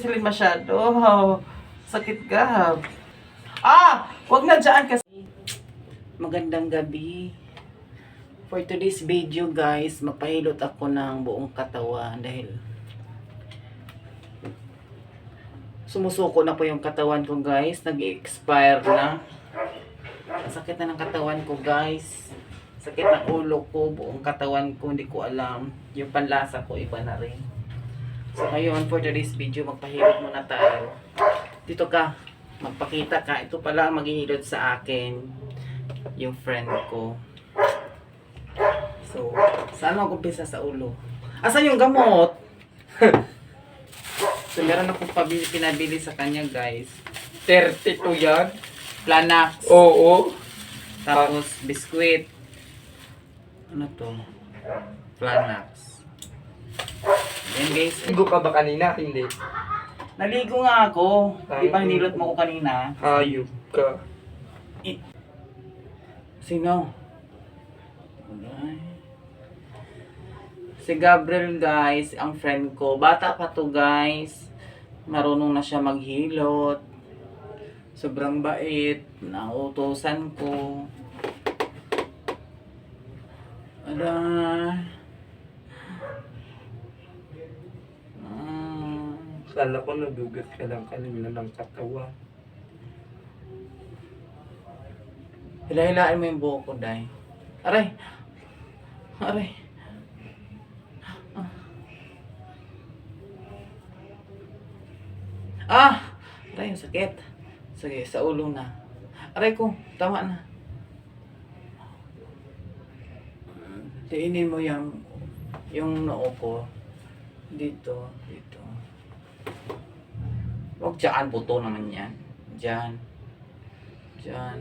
pisilin masyado. Sakit ka. Wag na dyan kasi. Magandang gabi. For today's video guys, magpahilot ako ng buong katawan dahil sumusuko na po yung katawan ko guys. Nag-expire na. Sakit na ng katawan ko guys. Sakit ng ulo ko, buong katawan ko, hindi ko alam. Yung panlasa ko, iba na rin. So ngayon, for today's video, magpahilot muna tayo. Dito ka, magpakita ka. Ito pala ang maghihilot sa akin, yung friend ko. So, saan ako umpisa sa ulo? Asan yung gamot? So, meron akong pinabili sa kanya, guys. 32 yan. Planax. Oo. Tapos, biskwit. Ano to? Planax. Yan, guys. Ligo ka ba kanina? Hindi. Naligo nga ako. Di ba hinilot mo ko kanina? Hayop ka. Sino? Alright. Si Gabriel guys, ang friend ko. Bata pa to guys. Marunong na siya maghilot. Sobrang bait. Nauutosan ko. Kala ko nadugat ka lang kanina ng katawan. Hila-hilain mo yung buhok ko, Day. Aray! Aray! Aray, ang sakit. Sige, sa ulo na. Aray ko, tama na. Diinin mo yung noo ko. Dito, dito. Huwag dyan, buto naman yan. Dyan. Dyan.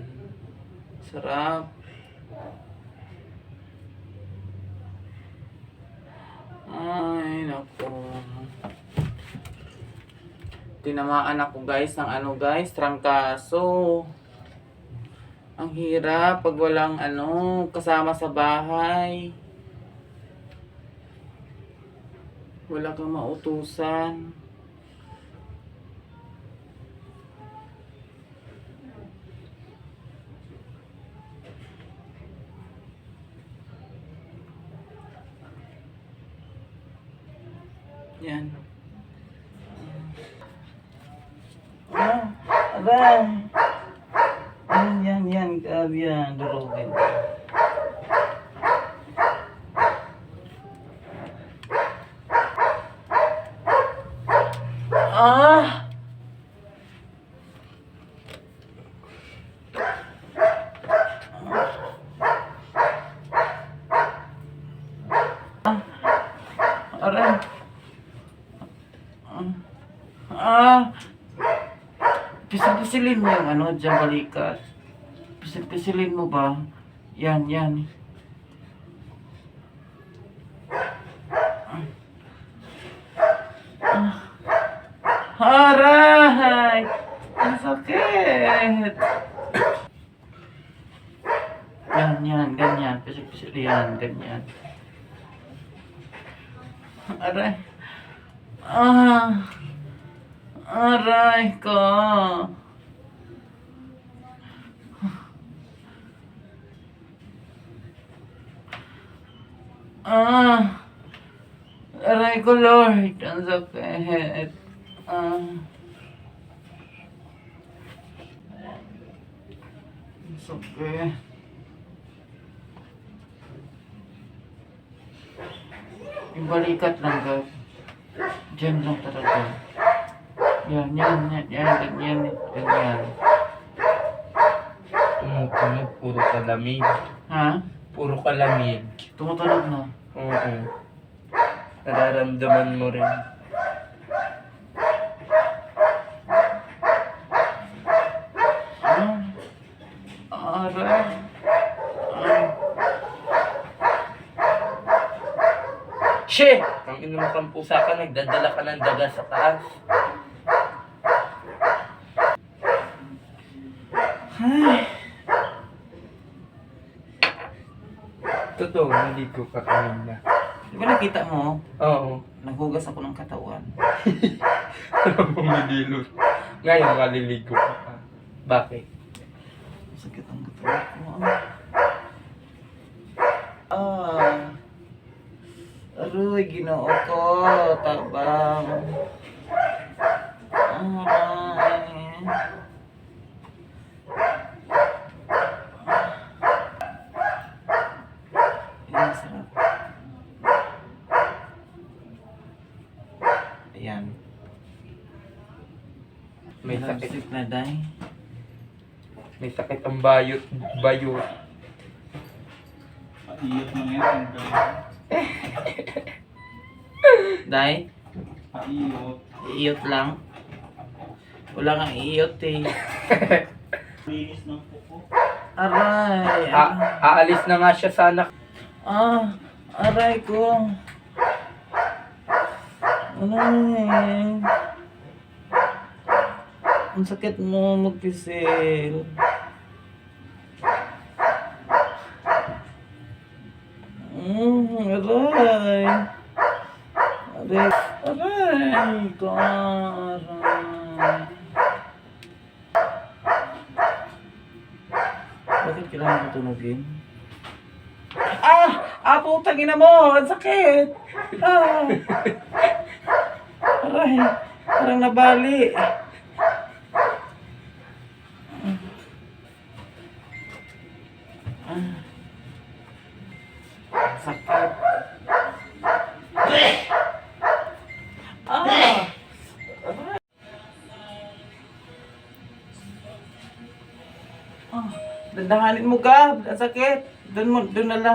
Sarap. Ay, naku. Tinamaan ako guys ng trangkaso. Ang hirap pag walang kasama sa bahay. Wala kang mautusan. Yan. Aray. Yan. Yan, durugin. Aray. Pisil-pisilin mo yung dyan balikat. Pisil-pisilin mo ba? Yan. Aray! Ang sakit! Yan, ganyan. Pisil-pisil yan, ganyan. Aray! Aray ko! Aray ko, Lord! Ang sakit! Sakit. Yung balikat lang, guys. Diyan lang talaga. Yan, ganyan. Tumutunog, puro kalamig. Ha? Puro kalamig. Tumutunog na. Oo. Nararamdaman mo rin. Aray. Shit! Ang inom kang pusa ka, nagdadala ka ng daga sa taas. Ay. Totoo, naligo ka kanina. Di ba nakita mo? Oo. Naghugas ako ng katawan. Bumidilot. Ngayon, maliligo ka pa. Bakit? Sakit ang katawan ko. Aroy, ginoo ko. Tabang. Aray. Ayan, sarap. Ayan. May sakit. Sleep na, day. May sakit ang bayot. Bayot. Iyot lang yan. Day, Iyot. iiyot lang. Wala kang iiyot eh. Linis ng puko. Aray. Aalis na nga siya sana. Aray ko. Aray. Ang sakit mo magpisil. Aray. Aray. Aray ko. Aray. Bakit kailangan ko tunugin? Putang ina mo! Ang sakit! Aray! Parang nabali. Sakit. Dandahanin mo, Gab. Ang sakit. Doon na lang.